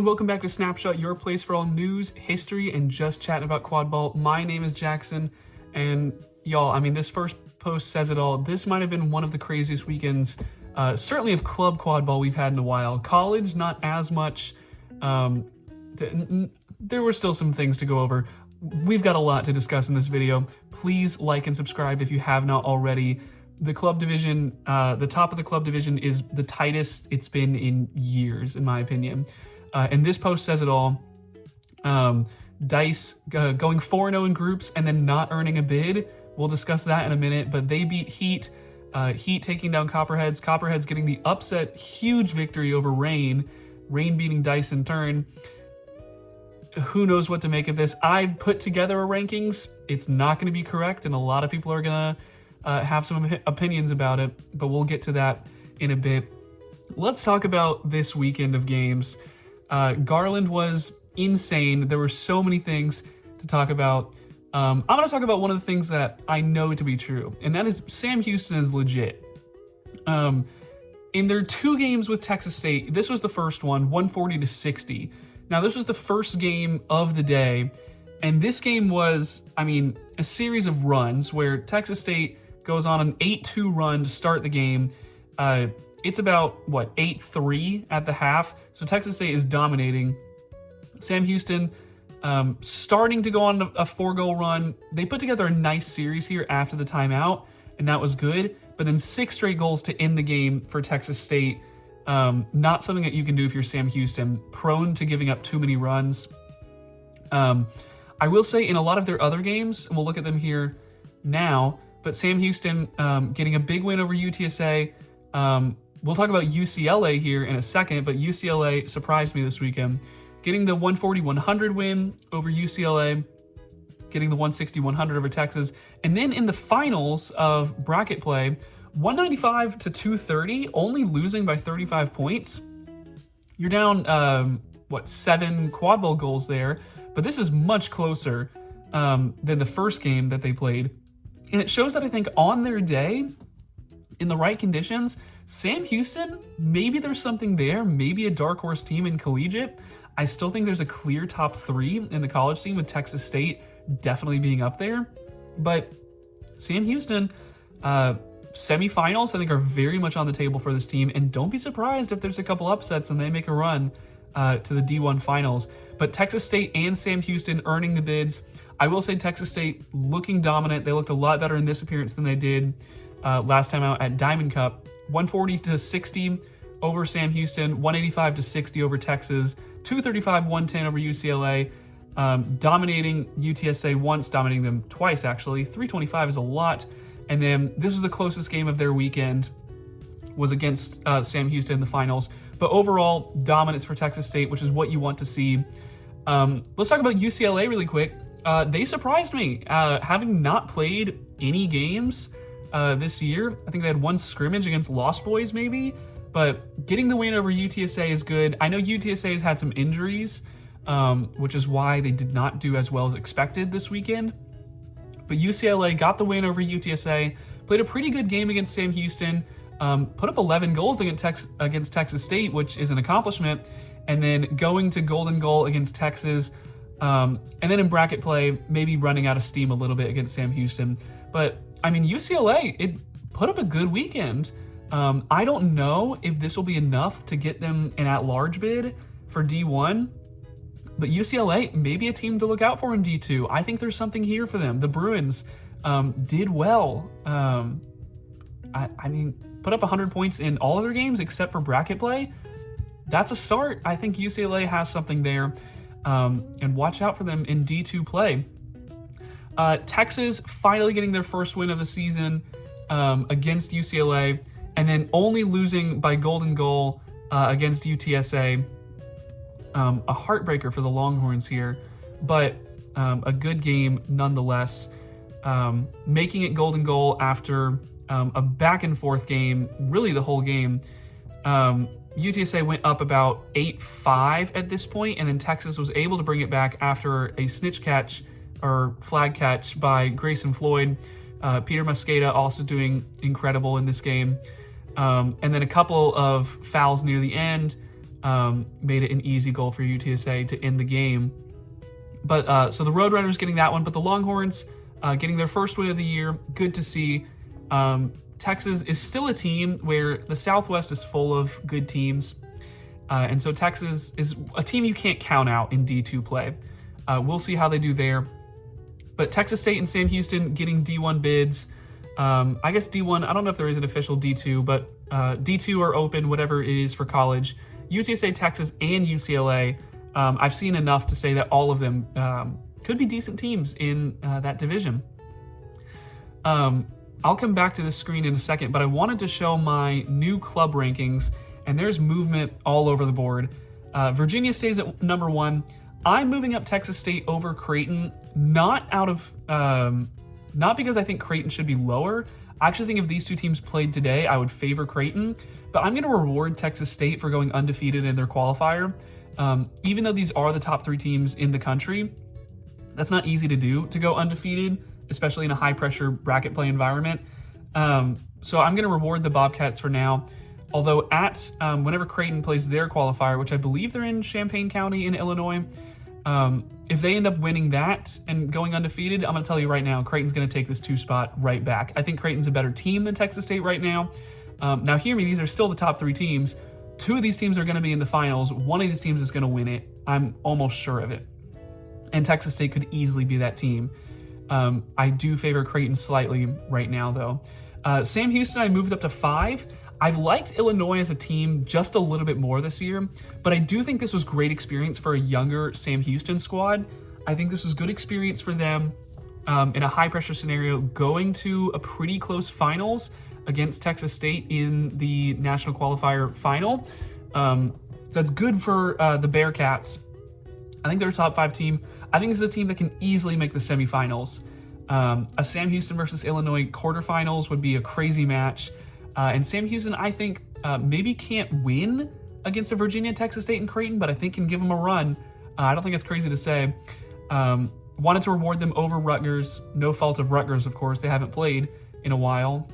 everyone, welcome back to Snapshot, your place for all news, history, and just chatting about quad ball. My name is Jackson, and y'all, I mean, this first post says it all. This might have been one of the craziest weekends, certainly of club quad ball we've had in a while. College, not as much. There were still some things to go over. We've got a lot to discuss in this video. Please like and subscribe if you have not already. The club division, the top of the club division is the tightest it's been in years, in my opinion. And this post says it all. Dice going 4-0 in groups and then not earning a bid. We'll discuss that in a minute, but they beat Heat. Heat taking down Copperheads. Copperheads getting the upset, huge victory over Rain. Rain beating Dice in turn. Who knows what to make of this? I put together a rankings. It's not going to be correct, and a lot of people are going to have some opinions about it, but we'll get to that in a bit. Let's talk about this weekend of games. Garland was insane. There were so many things to talk about. I'm going to talk about one of the things that I know to be true, and that is Sam Houston is legit. In their 2 games with Texas State, this was the first one, 140-60. Now, this was the first game of the day, and this game was, I mean, a series of runs where Texas State goes on an 8-2 run to start the game. It's about, 8-3 at the half. So Texas State is dominating. Sam Houston starting to go on a 4-goal run. They put together a nice series here after the timeout, and that was good. But then 6 straight goals to end the game for Texas State. Not something that you can do if you're Sam Houston. Prone to giving up too many runs. I will say in a lot of their other games, and we'll look at them here now, but Sam Houston getting a big win over UTSA. We'll talk about UCLA here in a second, but UCLA surprised me this weekend. Getting the 140-100 win over UCLA, getting the 160-100 over Texas, and then in the finals of bracket play, 195-230, only losing by 35 points. You're down, 7 quad bowl goals there, but this is much closer than the first game that they played. And it shows that I think on their day, in the right conditions, Sam Houston, maybe there's something there, maybe a dark horse team in collegiate. I still think there's a clear top 3 in the college scene with Texas State definitely being up there. But Sam Houston, semifinals, I think, are very much on the table for this team. And don't be surprised if there's a couple upsets and they make a run to the D1 finals. But Texas State and Sam Houston earning the bids. I will say Texas State looking dominant. They looked a lot better in this appearance than they did last time out at Diamond Cup. 140-60 over Sam Houston, 185-60 over Texas, 235-110 over UCLA. Dominating UTSA once, dominating them twice actually. 325 is a lot. And then this was the closest game of their weekend, was against Sam Houston in the finals. But overall, dominance for Texas State, which is what you want to see. Let's talk about UCLA really quick. They surprised me, having not played any games this year. I think they had 1 scrimmage against Lost Boys maybe, but getting the win over UTSA is good. I know UTSA has had some injuries, which is why they did not do as well as expected this weekend. But UCLA got the win over UTSA, played a pretty good game against Sam Houston, put up 11 goals against Texas State, which is an accomplishment, and then going to golden goal against Texas, and then in bracket play, maybe running out of steam a little bit against Sam Houston. But, I mean, UCLA, it put up a good weekend. I don't know if this will be enough to get them an at-large bid for D1, but UCLA, maybe a team to look out for in D2. I think there's something here for them. The Bruins did well. I mean, put up 100 points in all of their games except for bracket play. That's a start. I think UCLA has something there. And watch out for them in D2 play. Texas finally getting their first win of the season against UCLA, and then only losing by golden goal against UTSA. A heartbreaker for the Longhorns here, but a good game nonetheless. Making it golden goal after a back and forth game, really the whole game. UTSA went up about 8-5 at this point, and then Texas was able to bring it back after a snitch catch or flag catch by Grayson Floyd. Peter Mosqueda also doing incredible in this game. And then a couple of fouls near the end. made it an easy goal for UTSA to end the game. But so the Roadrunners getting that one, but the Longhorns getting their first win of the year. Good to see. Texas is still a team where the Southwest is full of good teams. And so Texas is a team you can't count out in D2 play. We'll see how they do there. But Texas State and Sam Houston getting D1 bids. I guess D1, I don't know if there is an official D2, but D2 are open, whatever it is for college. UTSA, Texas, and UCLA. I've seen enough to say that all of them could be decent teams in that division. I'll come back to this screen in a second, but I wanted to show my new club rankings, and there's movement all over the board. Virginia stays at number 1. I'm moving up Texas State over Creighton, not because I think Creighton should be lower. I actually think if these two teams played today, I would favor Creighton, but I'm going to reward Texas State for going undefeated in their qualifier. Even though these are the top 3 teams in the country, that's not easy to do, to go undefeated, especially in a high-pressure bracket play environment. So I'm going to reward the Bobcats for now. Although whenever Creighton plays their qualifier, which I believe they're in Champaign County in Illinois, if they end up winning that and going undefeated, I'm going to tell you right now, Creighton's going to take this 2 spot right back. I think Creighton's a better team than Texas State right now. Now hear me, these are still the top 3 teams. 2 of these teams are going to be in the finals. 1 of these teams is going to win it. I'm almost sure of it. And Texas State could easily be that team. I do favor Creighton slightly right now, though. Sam Houston, I moved up to 5. I've liked Illinois as a team just a little bit more this year, but I do think this was great experience for a younger Sam Houston squad. I think this was good experience for them in a high-pressure scenario, going to a pretty close finals against Texas State in the national qualifier final. So that's good for the Bearcats. I think they're a top 5 team. I think this is a team that can easily make the semifinals. A Sam Houston versus Illinois quarterfinals would be a crazy match. And Sam Houston, I think, maybe can't win against a Virginia, Texas State, and Creighton, but I think can give them a run. I don't think it's crazy to say. Wanted to reward them over Rutgers. No fault of Rutgers, of course. They haven't played in a while.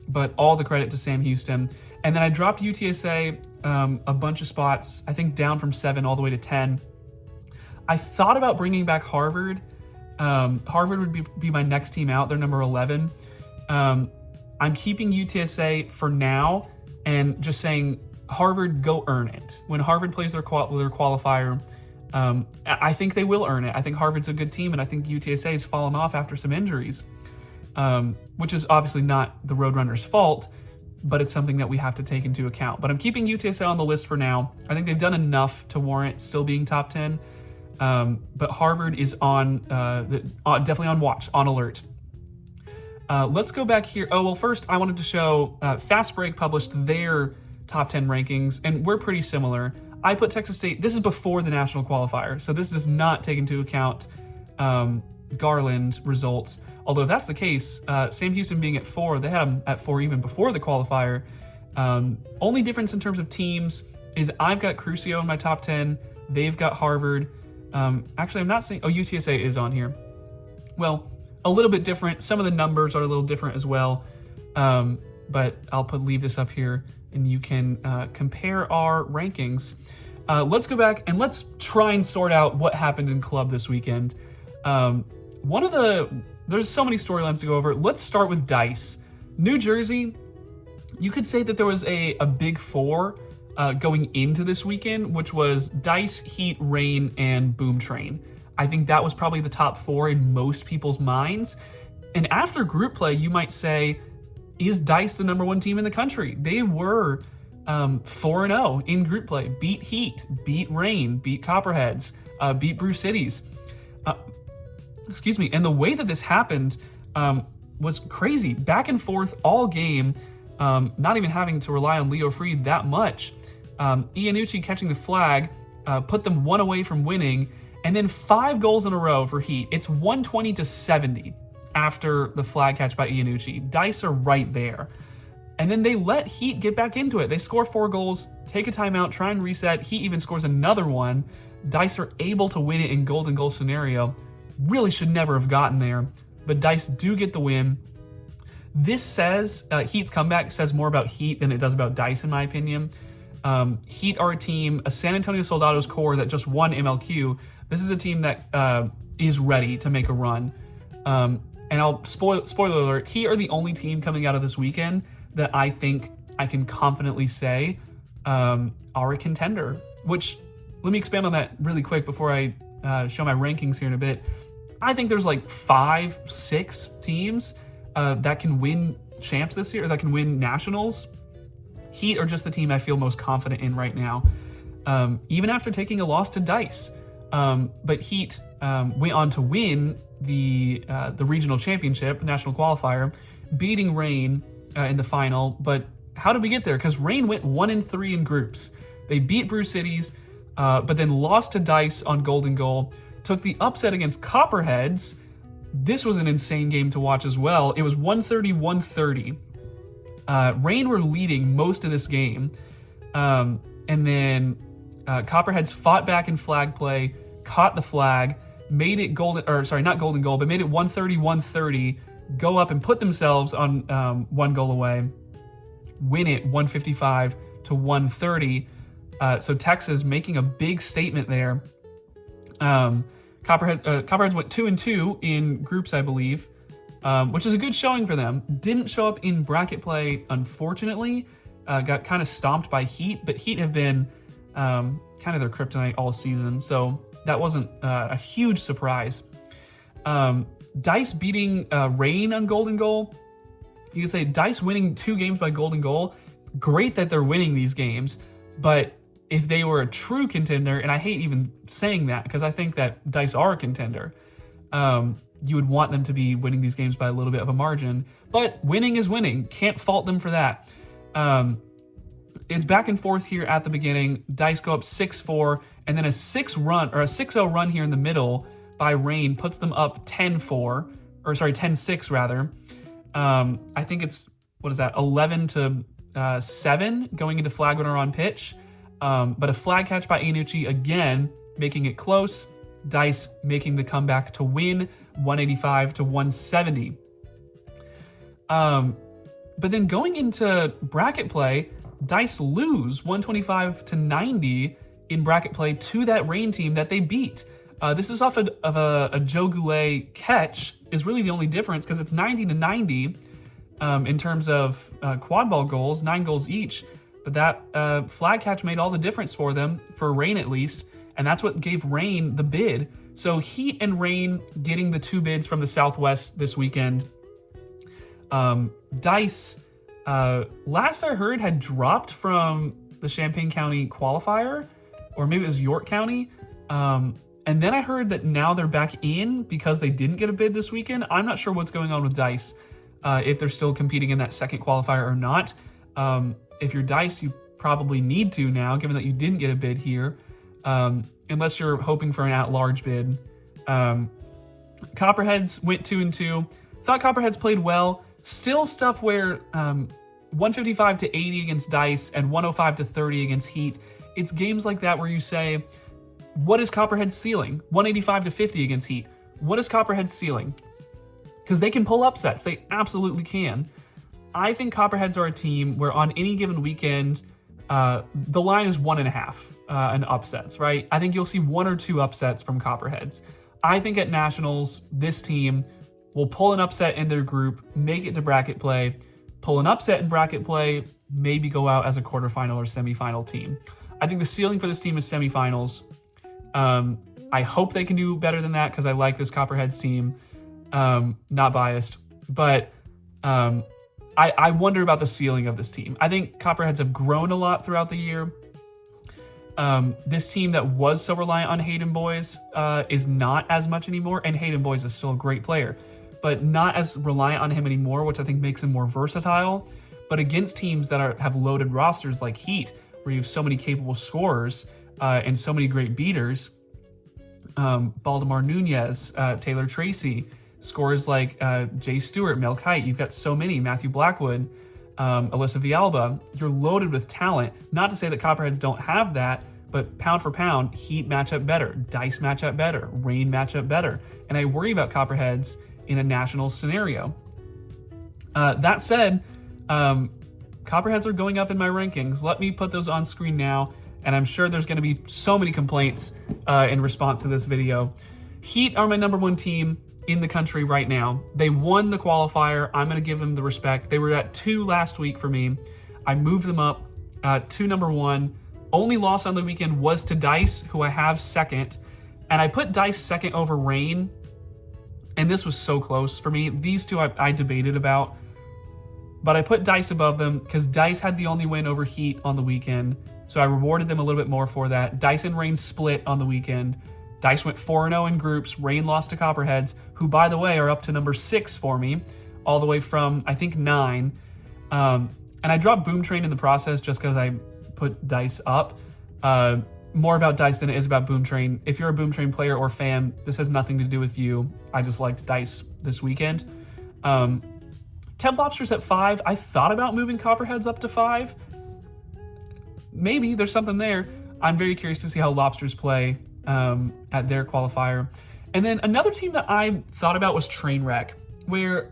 But all the credit to Sam Houston. And then I dropped UTSA a bunch of spots, I think down from 7 all the way to 10. I thought about bringing back Harvard. Harvard would be my next team out. They're number 11. I'm keeping UTSA for now and just saying, Harvard, go earn it. When Harvard plays their qualifier, I think they will earn it. I think Harvard's a good team, and I think UTSA has fallen off after some injuries, which is obviously not the Roadrunners' fault, but it's something that we have to take into account. But I'm keeping UTSA on the list for now. I think they've done enough to warrant still being top 10, but Harvard is on definitely on watch, on alert. Let's go back here. Oh, well, first I wanted to show Fast Break published their top 10 rankings, and we're pretty similar. I put Texas State, this is before the national qualifier, so this does not take into account Garland results. Although if that's the case, Sam Houston being at 4, they had them at 4 even before the qualifier. Only difference in terms of teams is I've got Crucio in my top 10. They've got Harvard. Actually, I'm not seeing, UTSA is on here. Well, a little bit different. Some of the numbers are a little different as well. But I'll leave this up here and you can compare our rankings. Let's go back and let's try and sort out what happened in club this weekend. There's so many storylines to go over. Let's start with Dice. New Jersey, you could say that there was a big 4 going into this weekend, which was Dice, Heat, Rain, and Boom Train. I think that was probably the top 4 in most people's minds. And after group play, you might say, is Dice the number 1 team in the country? They were 4-0 in group play. Beat Heat, beat Rain, beat Copperheads, beat Brew Cities. And the way that this happened was crazy. Back and forth all game, not even having to rely on Leo Freed that much. Iannucci catching the flag, put them 1 away from winning, and then 5 goals in a row for Heat. It's 120-70 after the flag catch by Iannucci. Dice are right there. And then they let Heat get back into it. They score 4 goals, take a timeout, try and reset. Heat even scores another one. Dice are able to win it in golden goal scenario. Really should never have gotten there, but Dice do get the win. This says, Heat's comeback says more about Heat than it does about Dice, in my opinion. Heat are a team, a San Antonio Soldados core that just won MLQ. This is a team that is ready to make a run. And I'll spoiler alert, Heat are the only team coming out of this weekend that I think I can confidently say are a contender. Which, let me expand on that really quick before I show my rankings here in a bit. I think there's like 5-6 teams that can win champs this year, or that can win nationals. Heat are just the team I feel most confident in right now, even after taking a loss to Dice. But Heat went on to win the regional championship, national qualifier, beating Reign in the final. But how did we get there? Because Reign went 1-3 in groups. They beat Brew Cities, but then lost to Dice on Golden Goal, took the upset against Copperheads. This was an insane game to watch as well. It was 130-130. Reign were leading most of this game. And then Copperheads fought back in flag play, caught the flag, made it not golden goal, but made it 130-130, go up and put themselves on 1 goal away, win it 155-130. So Texas making a big statement there. Copperheads went 2-2 in groups, I believe, which is a good showing for them. Didn't show up in bracket play, unfortunately. Got kind of stomped by Heat, but Heat have been kind of their kryptonite all season, so that wasn't a huge surprise. Dice beating Reign on Golden Goal. You can say Dice winning 2 games by Golden Goal. Great that they're winning these games, but if they were a true contender, and I hate even saying that because I think that Dice are a contender, you would want them to be winning these games by a little bit of a margin. But winning is winning. Can't fault them for that. It's back and forth here at the beginning. Dice go up 6-4, and then a 6-0 run here in the middle by Reign puts them up 10-6 rather. I think it's, 11-7 going into flag winner on pitch. But a flag catch by Iannucci again, making it close. Dice making the comeback to win 185-170. But then going into bracket play, Dice lose 125-90 in bracket play to that Reign team that they beat. This is off of a Joe Goulet catch, is really the only difference because it's 90-90 in terms of quad ball goals, 9 goals each. But that flag catch made all the difference for them, for Reign at least, and that's what gave Reign the bid. So Heat and Reign getting the 2 bids from the Southwest this weekend. Dice, last I heard, had dropped from the Champaign County qualifier, or maybe it was York County. And then I heard that now they're back in because they didn't get a bid this weekend. I'm not sure what's going on with Dice, if they're still competing in that second qualifier or not. If you're Dice, you probably need to now, given that you didn't get a bid here, unless you're hoping for an at-large bid. Copperheads went 2-2. Thought Copperheads played well. Still stuff where 155-80 against Dice and 105-30 against Heat. It's games like that where you say, what is Copperhead's ceiling? 185-50 against Heat. What is Copperhead's ceiling? Because they can pull upsets. They absolutely can. I think Copperheads are a team where on any given weekend, the line is 1.5 in upsets, right? I think you'll see 1 or 2 upsets from Copperheads. I think at Nationals, this team will pull an upset in their group, make it to bracket play, pull an upset in bracket play, maybe go out as a quarterfinal or semifinal team. I think the ceiling for this team is semifinals. I hope they can do better than that because I like this Copperheads team. Not biased, but I wonder about the ceiling of this team. I think Copperheads have grown a lot throughout the year. This team that was so reliant on Hayden Boys is not as much anymore, and Hayden Boys is still a great player, but not as reliant on him anymore, which I think makes him more versatile. But against teams that have loaded rosters like Heat, where you have so many capable scorers and so many great beaters, Baldemar Nunez, Taylor Tracy, scorers like Jay Stewart, Mel Kite, you've got so many, Matthew Blackwood, Alyssa Villalba, you're loaded with talent. Not to say that Copperheads don't have that, but pound for pound, Heat match up better, Dice match up better, Reign match up better. And I worry about Copperheads in a national scenario. That said, Copperheads are going up in my rankings. Let me put those on screen now, and I'm sure there's going to be so many complaints in response to this video. Heat are my number 1 team in the country right now. They won the qualifier. I'm going to give them the respect. They were at 2 last week for me. I moved them up to number 1. Only loss on the weekend was to Dice, who I have second. And I put Dice second over Rain. And this was so close for me. These two I debated about. But I put Dice above them because Dice had the only win over Heat on the weekend. So I rewarded them a little bit more for that. Dice and Rain split on the weekend. Dice went 4-0 in groups. Rain lost to Copperheads, who, by the way, are up to number 6 for me, all the way from, I think, 9. And I dropped Boom Train in the process just because I put Dice up. More about Dice than it is about Boom Train. If you're a Boom Train player or fan, this has nothing to do with you. I just liked Dice this weekend. Kept Lobsters at 5. I thought about moving Copperheads up to 5. Maybe there's something there. I'm very curious to see how Lobsters play at their qualifier. And then another team that I thought about was Trainwreck, where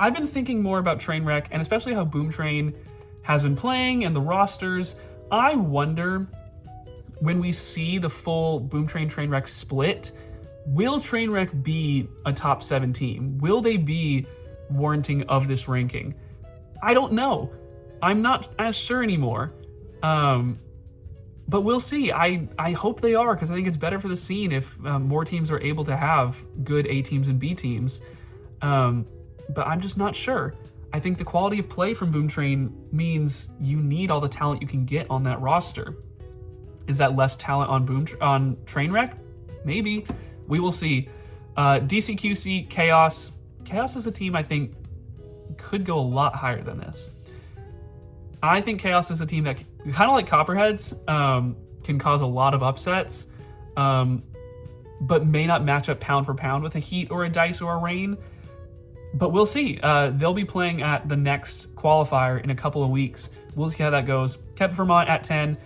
I've been thinking more about Trainwreck, and especially how Boom Train has been playing and the rosters. I wonder, when we see the full Boom Train Trainwreck split, will Trainwreck be a top 7 team? Will they be warranting of this ranking? I don't know. I'm not as sure anymore. But we'll see. I hope they are, because I think it's better for the scene if more teams are able to have good A teams and B teams. But I'm just not sure. I think the quality of play from Boom Train means you need all the talent you can get on that roster. Is that less talent on Trainwreck? Maybe. We will see. DCQC, Chaos. Chaos is a team I think could go a lot higher than this. I think Chaos is a team that, kind of like Copperheads, can cause a lot of upsets, but may not match up pound for pound with a Heat or a Dice or a Rain. But we'll see. They'll be playing at the next qualifier in a couple of weeks. We'll see how that goes. Kept Vermont at 10.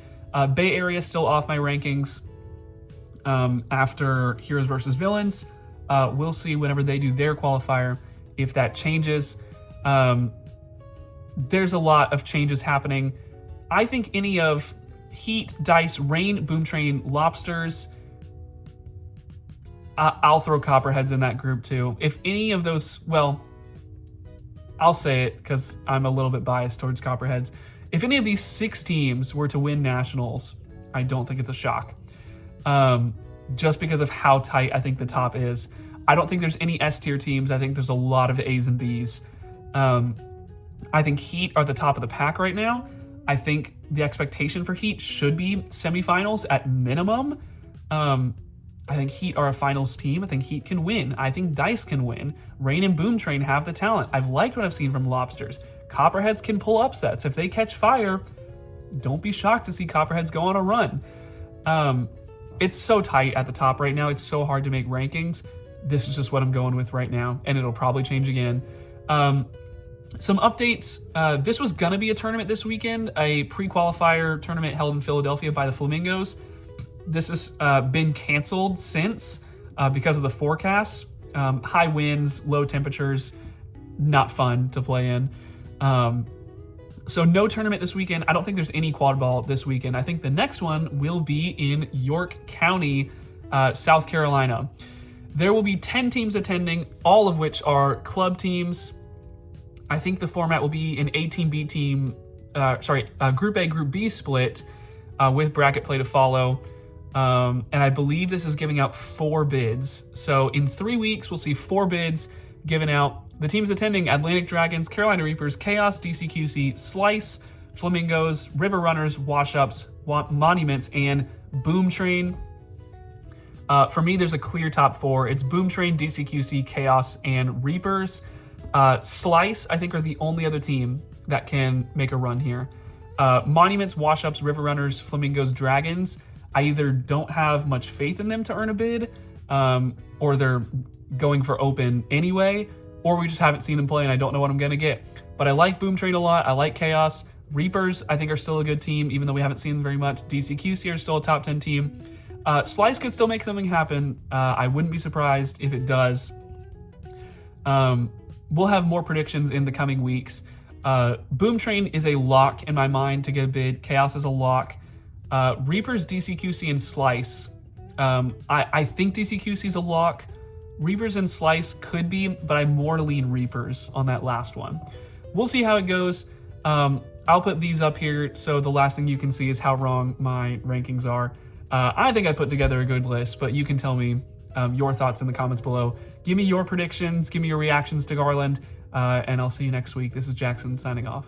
Bay Area still off my rankings after Heroes versus Villains. We'll see whenever they do their qualifier if that changes. There's a lot of changes happening. I think any of Heat, Dice, Rain, Boom Train, Lobsters, I'll throw Copperheads in that group too. If any of those, well, I'll say it because I'm a little bit biased towards Copperheads. If any of these 6 teams were to win Nationals, I don't think it's a shock. Just because of how tight I think the top is. I don't think there's any S-tier teams. I think there's a lot of A's and B's. I think Heat are the top of the pack right now. I think the expectation for Heat should be semifinals at minimum. I think Heat are a finals team. I think Heat can win. I think Dice can win. Rain and Boom Train have the talent. I've liked what I've seen from Lobsters. Copperheads can pull upsets. If they catch fire, don't be shocked to see Copperheads go on a run. It's so tight at the top right now. It's so hard to make rankings. This is just what I'm going with right now, and it'll probably change again. Some updates. This was going to be a tournament this weekend, a pre-qualifier tournament held in Philadelphia by the Flamingos. This has been canceled since because of the forecasts. High winds, low temperatures, not fun to play in. So no tournament this weekend. I don't think there's any quad ball this weekend. I think the next one will be in York County, South Carolina. There will be 10 teams attending, all of which are club teams. I think the format will be an A team, B team, Group A, Group B split with bracket play to follow. And I believe this is giving out 4 bids. So in 3 weeks, we'll see 4 bids given out. The teams attending: Atlantic Dragons, Carolina Reapers, Chaos, DCQC, Slice, Flamingos, River Runners, Wash-Ups, Monuments, and Boom Train. For me, there's a clear top 4. It's Boom Train, DCQC, Chaos, and Reapers. Slice, I think, are the only other team that can make a run here. Monuments, Wash-Ups, River Runners, Flamingos, Dragons, I either don't have much faith in them to earn a bid, or they're going for open anyway, or we just haven't seen them play and I don't know what I'm going to get. But I like Boom Train a lot. I like Chaos. Reapers, I think, are still a good team, even though we haven't seen them very much. DCQC are still a top 10 team. Slice could still make something happen. I wouldn't be surprised if it does. We'll have more predictions in the coming weeks. Boom Train is a lock in my mind to get a bid. Chaos is a lock. Reapers, DCQC, and Slice. I think DCQC is a lock. Reapers and Slice could be, but I more lean Reapers on that last one. We'll see how it goes. I'll put these up here so the last thing you can see is how wrong my rankings are. I think I put together a good list, but you can tell me your thoughts in the comments below. Give me your predictions, give me your reactions to Garland, and I'll see you next week. This is Jackson signing off.